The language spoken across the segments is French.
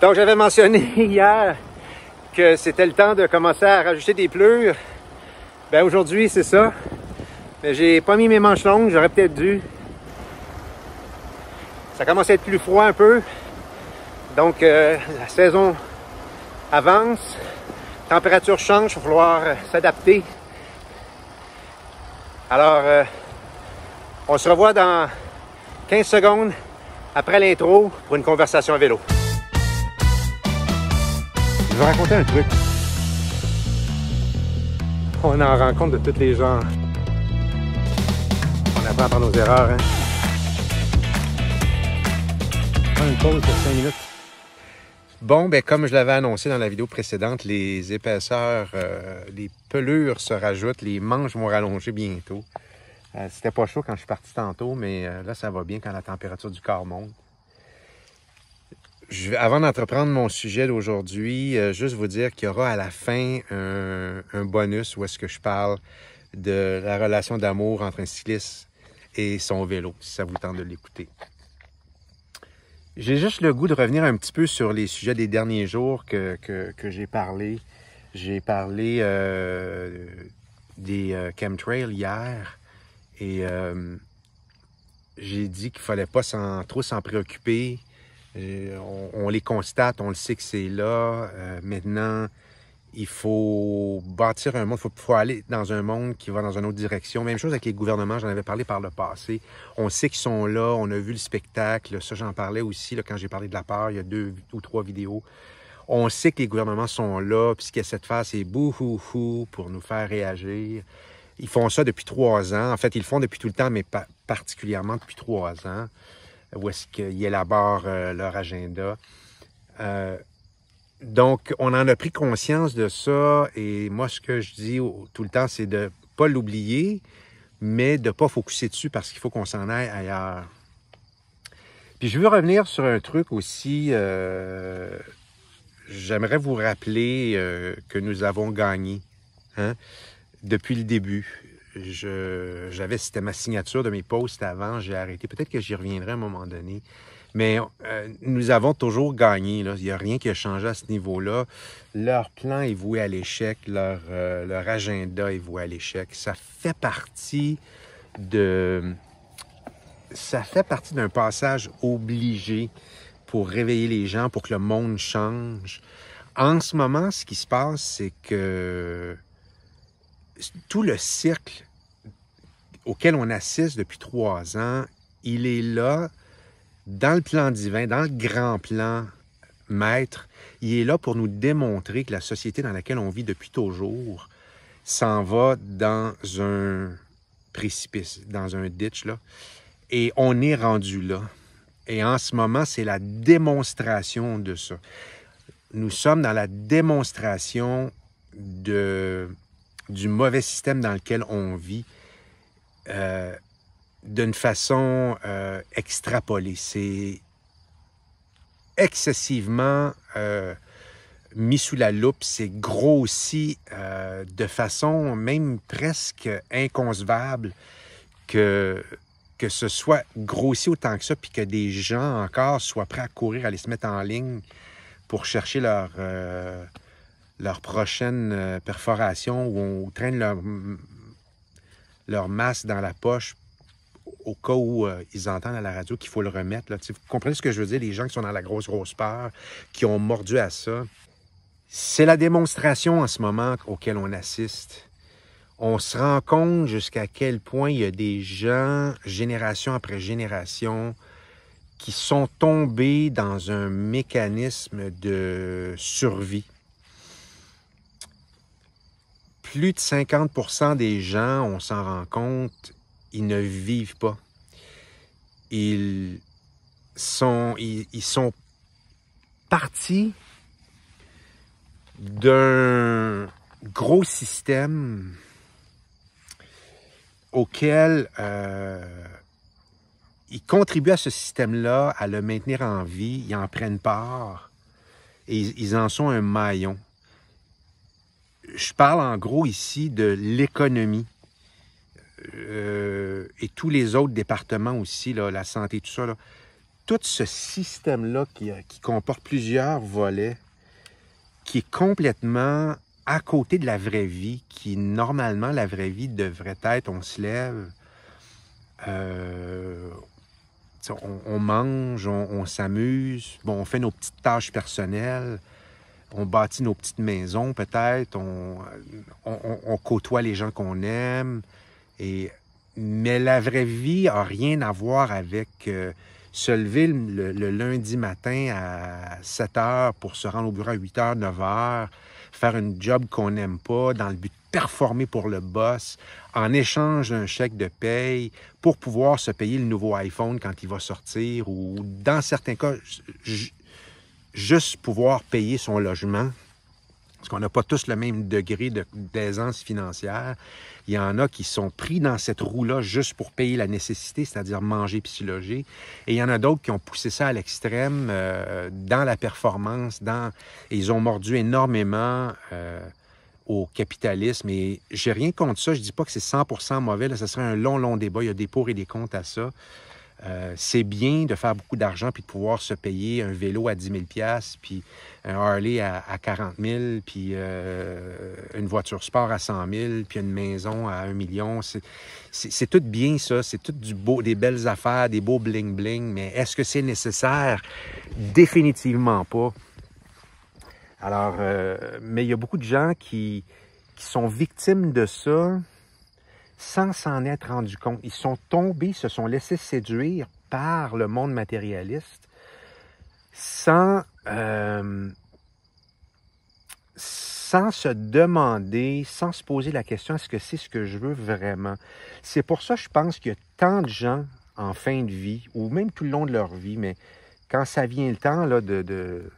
Donc, j'avais mentionné hier que c'était le temps de commencer à rajouter des pelures. Ben aujourd'hui, c'est ça. Mais j'ai pas mis mes manches longues, j'aurais peut-être dû. Ça commence à être plus froid un peu. Donc, la saison avance. La température change, il va falloir s'adapter. Alors, on se revoit dans 15 secondes après l'intro pour une conversation à vélo. Je vais raconter un truc. On en rencontre de tous les genres. On apprend par nos erreurs, hein? Prendre une pause de 5 minutes. Bon, ben comme je l'avais annoncé dans la vidéo précédente, les épaisseurs, les pelures se rajoutent, les manches vont rallonger bientôt. C'était pas chaud quand je suis parti tantôt, mais là, ça va bien quand la température du corps monte. Avant d'entreprendre mon sujet d'aujourd'hui, juste vous dire qu'il y aura à la fin un bonus où est-ce que je parle de la relation d'amour entre un cycliste et son vélo, si ça vous tente de l'écouter. J'ai juste le goût de revenir un petit peu sur les sujets des derniers jours que j'ai parlé. J'ai parlé des chemtrails hier et j'ai dit qu'il ne fallait pas trop s'en préoccuper. On les constate, on le sait que c'est là. Maintenant, il faut bâtir un monde, il faut aller dans un monde qui va dans une autre direction. Même chose avec les gouvernements, j'en avais parlé par le passé. On sait qu'ils sont là, on a vu le spectacle. Ça, j'en parlais aussi là, quand j'ai parlé de la peur, il y a 2 ou 3 vidéos. On sait que les gouvernements sont là, puis ce qu'ils essaient de faire, c'est bouhouhou pour nous faire réagir. Ils font ça depuis 3 ans. En fait, ils le font depuis tout le temps, mais particulièrement depuis 3 ans. Où est-ce qu'ils élaborent leur agenda. Donc, on en a pris conscience de ça. Et moi, ce que je dis tout le temps, c'est de ne pas l'oublier, mais de ne pas focusser dessus parce qu'il faut qu'on s'en aille ailleurs. Puis, je veux revenir sur un truc aussi. J'aimerais vous rappeler que nous avons gagné depuis le début. C'était ma signature de mes posts avant, j'ai arrêté. Peut-être que j'y reviendrai à un moment donné. Mais nous avons toujours gagné. Là. Il n'y a rien qui a changé à ce niveau-là. Leur plan est voué à l'échec. Leur agenda est voué à l'échec. Ça fait partie d'un passage obligé pour réveiller les gens, pour que le monde change. En ce moment, ce qui se passe, c'est que tout le cercle auquel on assiste depuis 3 ans, il est là, dans le plan divin, dans le grand plan maître. Il est là pour nous démontrer que la société dans laquelle on vit depuis toujours s'en va dans un précipice, dans un ditch, là. Et on est rendu là. Et en ce moment, c'est la démonstration de ça. Nous sommes dans la démonstration du mauvais système dans lequel on vit d'une façon extrapolée. C'est excessivement mis sous la loupe, c'est grossi de façon même presque inconcevable que ce soit grossi autant que ça, puis que des gens encore soient prêts à courir, à aller se mettre en ligne pour chercher leur prochaine perforation où on traîne leur masque dans la poche au cas où ils entendent à la radio qu'il faut le remettre. Là. Vous comprenez ce que je veux dire? Les gens qui sont dans la grosse peur, qui ont mordu à ça. C'est la démonstration en ce moment auquel on assiste. On se rend compte jusqu'à quel point il y a des gens, génération après génération, qui sont tombés dans un mécanisme de survie. Plus de 50% des gens, on s'en rend compte, ils ne vivent pas. Ils sont partis d'un gros système auquel ils contribuent à ce système-là, à le maintenir en vie, ils en prennent part et ils en sont un maillon. Je parle en gros ici de l'économie et tous les autres départements aussi, là, la santé, tout ça, là, tout ce système-là qui comporte plusieurs volets, qui est complètement à côté de la vraie vie, qui, normalement, la vraie vie devrait être, on se lève, on mange, on s'amuse, bon, on fait nos petites tâches personnelles, on bâtit nos petites maisons peut-être, on côtoie les gens qu'on aime, mais la vraie vie n'a rien à voir avec se lever le lundi matin à 7 heures pour se rendre au bureau à 8 heures, 9 heures, faire une job qu'on n'aime pas dans le but de performer pour le boss, en échange d'un chèque de paye pour pouvoir se payer le nouveau iPhone quand il va sortir ou, dans certains cas, juste pouvoir payer son logement. Parce qu'on n'a pas tous le même degré d'aisance financière. Il y en a qui sont pris dans cette roue-là juste pour payer la nécessité, c'est-à-dire manger puis se loger. Et il y en a d'autres qui ont poussé ça à l'extrême dans la performance, et ils ont mordu énormément au capitalisme. Et j'ai rien contre ça. Je dis pas que c'est 100% mauvais. Là, ce serait un long, long débat. Il y a des pour et des contre à ça. C'est bien de faire beaucoup d'argent puis de pouvoir se payer un vélo à 10 000 $, puis un Harley à 40 000, puis une voiture sport à 100 000, puis une maison à 1 million. C'est tout bien, ça. C'est tout des belles affaires, des beaux bling-bling. Mais est-ce que c'est nécessaire? Définitivement pas. Alors, mais il y a beaucoup de gens qui sont victimes de ça sans s'en être rendu compte. Ils sont tombés, se sont laissés séduire par le monde matérialiste sans se demander, sans se poser la question, est-ce que c'est ce que je veux vraiment? C'est pour ça, je pense qu'il y a tant de gens en fin de vie, ou même tout le long de leur vie, mais quand ça vient le temps là, de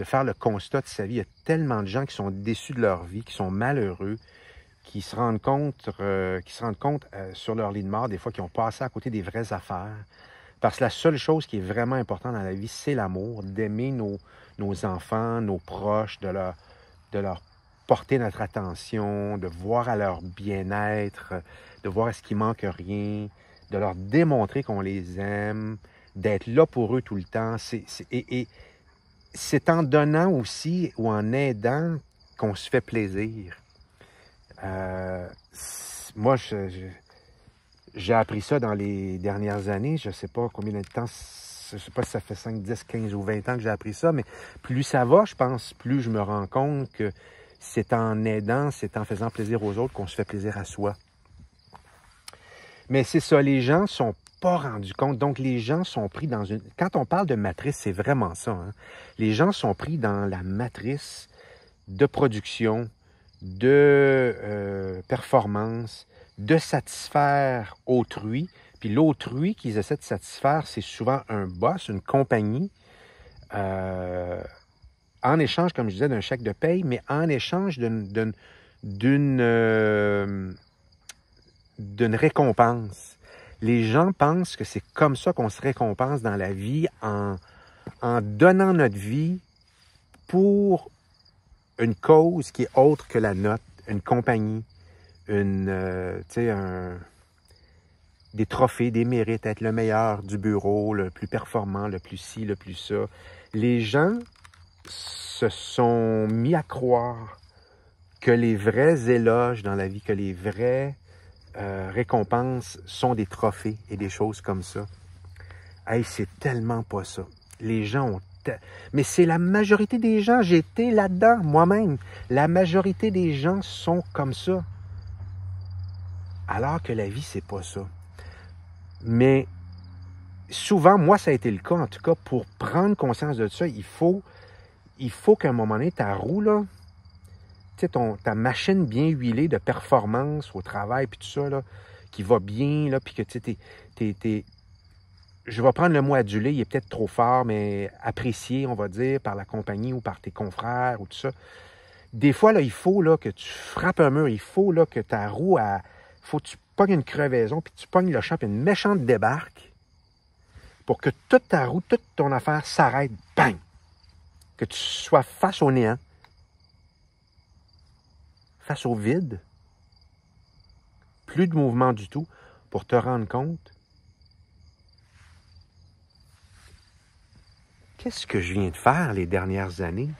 faire le constat de sa vie, il y a tellement de gens qui sont déçus de leur vie, qui sont malheureux, qui se rendent compte sur leur lit de mort, des fois, qu'ils ont passé à côté des vraies affaires. Parce que la seule chose qui est vraiment importante dans la vie, c'est l'amour, d'aimer nos enfants, nos proches, de leur porter notre attention, de voir à leur bien-être, de voir à ce qu'il manque rien, de leur démontrer qu'on les aime, d'être là pour eux tout le temps. Et c'est en donnant aussi ou en aidant qu'on se fait plaisir. Moi, j'ai appris ça dans les dernières années. Je ne sais pas combien de temps, je ne sais pas si ça fait 5, 10, 15 ou 20 ans que j'ai appris ça, mais plus ça va, je pense, plus je me rends compte que c'est en aidant, c'est en faisant plaisir aux autres qu'on se fait plaisir à soi. Mais c'est ça, les gens ne sont pas rendus compte. Donc, les gens sont pris dans une... Quand on parle de matrice, c'est vraiment ça. Hein? Les gens sont pris dans la matrice de production, de performance, de satisfaire autrui. Puis l'autrui qu'ils essaient de satisfaire, c'est souvent un boss, une compagnie, en échange, comme je disais, d'un chèque de paye, mais en échange d'une récompense. Les gens pensent que c'est comme ça qu'on se récompense dans la vie en donnant notre vie pour une cause qui est autre que la nôtre, une compagnie, des trophées, des mérites, être le meilleur du bureau, le plus performant, le plus ci, le plus ça. Les gens se sont mis à croire que les vrais éloges dans la vie, que les vraies récompenses sont des trophées et des choses comme ça. Hey, c'est tellement pas ça. Les gens ont... Mais c'est la majorité des gens. J'ai été là-dedans, moi-même. La majorité des gens sont comme ça. Alors que la vie, c'est pas ça. Mais souvent, moi, ça a été le cas, en tout cas, pour prendre conscience de ça, il faut qu'à un moment donné, ta roue, là, tu sais, ta machine bien huilée de performance au travail, puis tout ça, là, qui va bien, là, puis que tu sais, je vais prendre le mot adulé, il est peut-être trop fort, mais apprécié, on va dire, par la compagnie ou par tes confrères ou tout ça. Des fois, là, il faut là, que tu frappes un mur, il faut là, que ta roue, faut que tu pognes une crevaison, puis tu pognes le champ, puis une méchante débarque pour que toute ta roue, toute ton affaire s'arrête, bang! Que tu sois face au néant, face au vide, plus de mouvement du tout, pour te rendre compte qu'est-ce que je viens de faire les dernières années?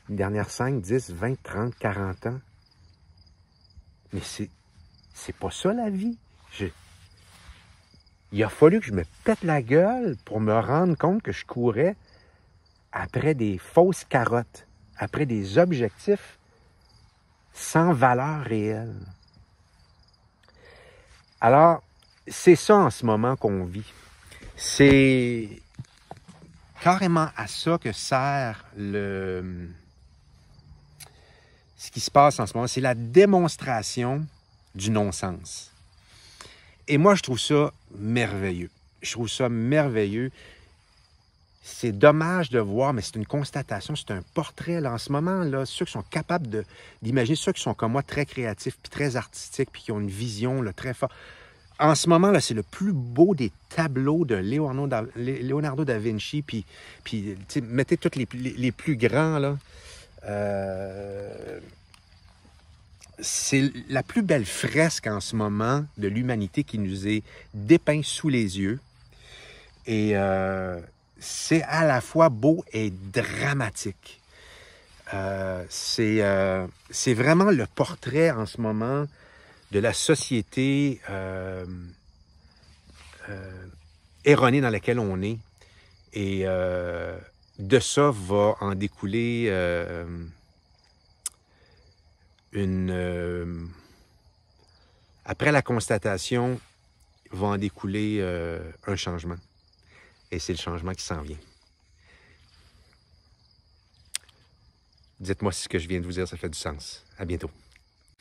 Les dernières 5, 10, 20, 30, 40 ans? Mais c'est pas ça la vie. Il a fallu que je me pète la gueule pour me rendre compte que je courais après des fausses carottes, après des objectifs sans valeur réelle. Alors, c'est ça en ce moment qu'on vit. C'est carrément à ça que sert ce qui se passe en ce moment. C'est la démonstration du non-sens. Et moi, je trouve ça merveilleux. Je trouve ça merveilleux. C'est dommage de voir, mais c'est une constatation, c'est un portrait. Là, en ce moment, là, ceux qui sont capables d'imaginer, ceux qui sont comme moi, très créatifs, puis très artistiques, puis qui ont une vision là, très forte. En ce moment, là, c'est le plus beau des tableaux de Leonardo da Vinci, puis mettez tous les plus grands, là. C'est la plus belle fresque en ce moment de l'humanité qui nous est dépeinte sous les yeux. Et c'est à la fois beau et dramatique. C'est vraiment le portrait en ce moment de la société erronée dans laquelle on est. Et de ça va en découler après la constatation, va en découler un changement. Et c'est le changement qui s'en vient. Dites-moi si ce que je viens de vous dire, ça fait du sens. À bientôt.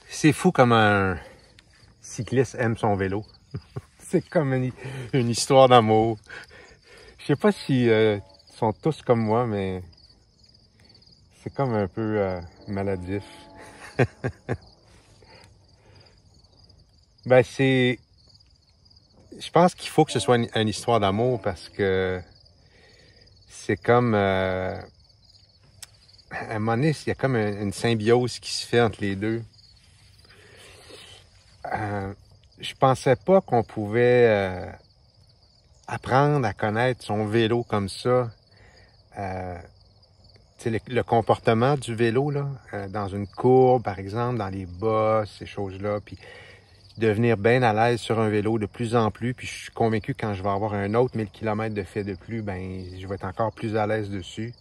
C'est fou comme un cycliste aime son vélo. C'est comme une histoire d'amour. Je sais pas si sont tous comme moi, mais c'est comme un peu maladif. Ben je pense qu'il faut que ce soit une histoire d'amour parce que c'est comme à un moment donné, il y a comme une symbiose qui se fait entre les deux. Je pensais pas qu'on pouvait apprendre à connaître son vélo comme ça. Le comportement du vélo, là, dans une courbe, par exemple, dans les bosses, ces choses-là, puis devenir bien à l'aise sur un vélo de plus en plus, puis je suis convaincu que quand je vais avoir un autre 1000 km de fait de plus, ben je vais être encore plus à l'aise dessus.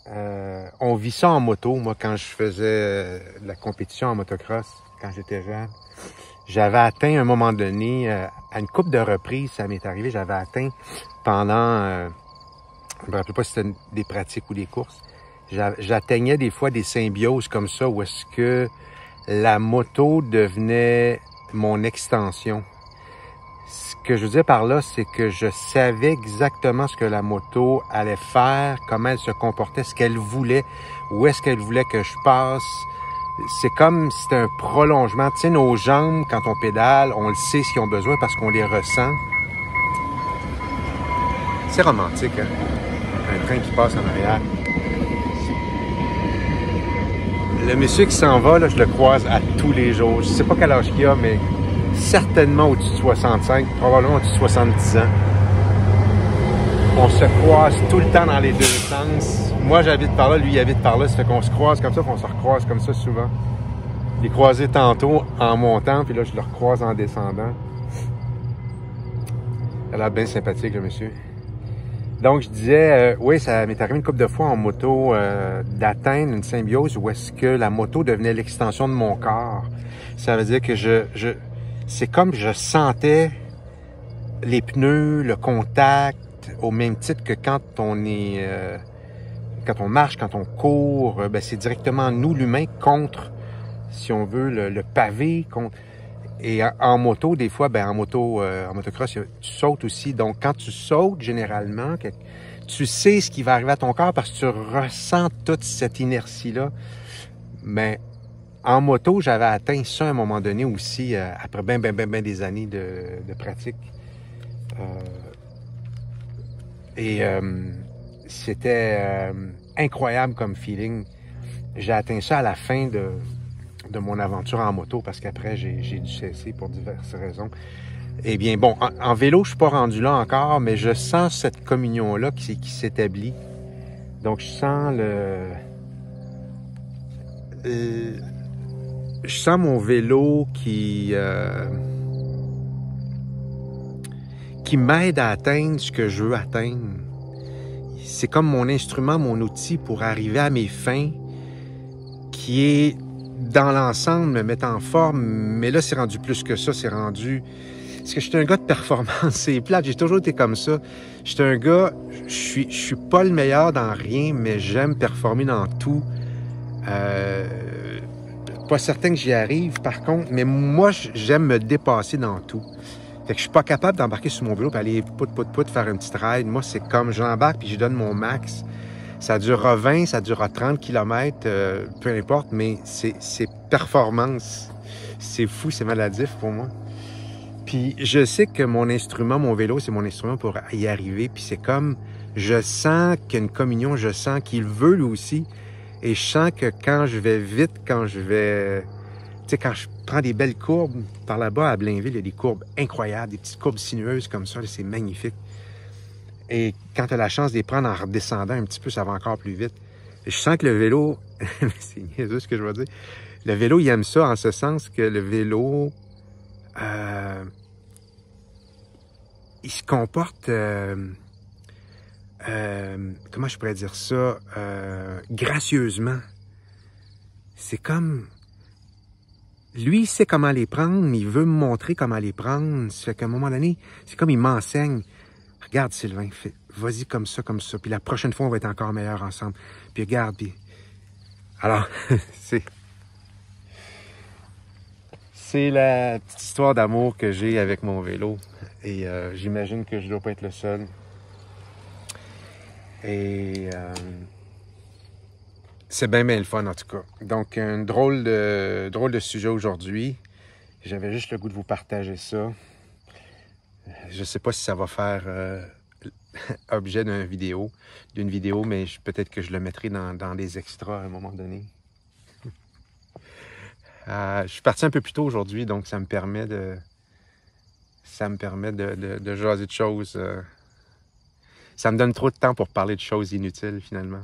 On vit ça en moto. Moi, quand je faisais de la compétition en motocross, quand j'étais jeune, j'avais atteint à un moment donné, à une couple de reprises, ça m'est arrivé, j'avais atteint pendant... je ne me rappelle pas si c'était des pratiques ou des courses. J'atteignais des fois des symbioses comme ça où est-ce que la moto devenait mon extension. Ce que je veux dire par là, c'est que je savais exactement ce que la moto allait faire, comment elle se comportait, ce qu'elle voulait, où est-ce qu'elle voulait que je passe. C'est comme si c'était un prolongement. Tu sais, nos jambes, quand on pédale, on le sait ce qu'ils ont besoin parce qu'on les ressent. C'est romantique, hein? Un train qui passe en arrière. Le monsieur qui s'en va, là, je le croise à tous les jours. Je sais pas quel âge qu'il a, mais certainement au-dessus de 65, probablement au-dessus de 70 ans. On se croise tout le temps dans les deux sens. Moi, j'habite par là, lui, il habite par là. Ça fait qu'on se croise comme ça, qu'on se recroise comme ça souvent. Je l'ai croisé tantôt en montant, puis là, je le recroise en descendant. Il a l'air bien sympathique, le monsieur. Donc, je disais, oui, ça m'est arrivé une couple de fois en moto d'atteindre une symbiose où est-ce que la moto devenait l'extension de mon corps. Ça veut dire que c'est comme je sentais les pneus, le contact, au même titre que quand on est, quand on marche, quand on court, ben c'est directement nous, l'humain, contre, si on veut, le pavé, contre. Et en moto, des fois, ben en motocross, tu sautes aussi. Donc, quand tu sautes, généralement, tu sais ce qui va arriver à ton corps parce que tu ressens toute cette inertie-là. Mais en moto, j'avais atteint ça à un moment donné aussi, après ben des années de pratique. C'était incroyable comme feeling. J'ai atteint ça à la fin de mon aventure en moto parce qu'après, j'ai dû cesser pour diverses raisons. Eh bien, bon, en vélo, je suis pas rendu là encore, mais je sens cette communion-là qui s'établit. Donc, je sens je sens mon vélo qui m'aide à atteindre ce que je veux atteindre. C'est comme mon instrument, mon outil pour arriver à mes fins, qui est, dans l'ensemble, me mettre en forme. Mais là, c'est rendu plus que ça, c'est rendu... Parce que je suis un gars de performance, c'est plate, j'ai toujours été comme ça. Je suis un gars, je suis pas le meilleur dans rien, mais j'aime performer dans tout. Pas certain que j'y arrive, par contre, mais moi, j'aime me dépasser dans tout. Fait que je suis pas capable d'embarquer sur mon vélo et aller faire une petite ride. Moi, c'est comme j'embarque puis je donne mon max. Ça durera 20, ça durera 30 km, peu importe, mais c'est performance. C'est fou, c'est maladif pour moi. Puis je sais que mon instrument, mon vélo, c'est mon instrument pour y arriver. Puis c'est comme, je sens qu'il y a une communion, je sens qu'il veut lui aussi. Et je sens que quand je vais vite, quand je prends des belles courbes, par là-bas à Blainville, il y a des courbes incroyables, des petites courbes sinueuses comme ça, c'est magnifique. Et quand tu as la chance de les prendre en redescendant un petit peu, ça va encore plus vite. Et je sens que le vélo, c'est niaiseux ce que je veux dire, le vélo, il aime ça en ce sens que le vélo, il se comporte, comment je pourrais dire ça, gracieusement. C'est comme, lui, il sait comment les prendre, mais il veut me montrer comment les prendre. Ça fait qu'à un moment donné, c'est comme il m'enseigne. Regarde, Sylvain, vas-y comme ça. Puis la prochaine fois, on va être encore meilleurs ensemble. Puis regarde, puis... Alors, c'est la petite histoire d'amour que j'ai avec mon vélo. Et j'imagine que je ne dois pas être le seul. Et c'est bien le fun, en tout cas. Donc, un drôle de sujet aujourd'hui. J'avais juste le goût de vous partager ça. Je ne sais pas si ça va faire objet d'une vidéo, mais peut-être que je le mettrai dans des extras à un moment donné. Je suis parti un peu plus tôt aujourd'hui, donc ça me permet de jaser de choses. Ça me donne trop de temps pour parler de choses inutiles, finalement.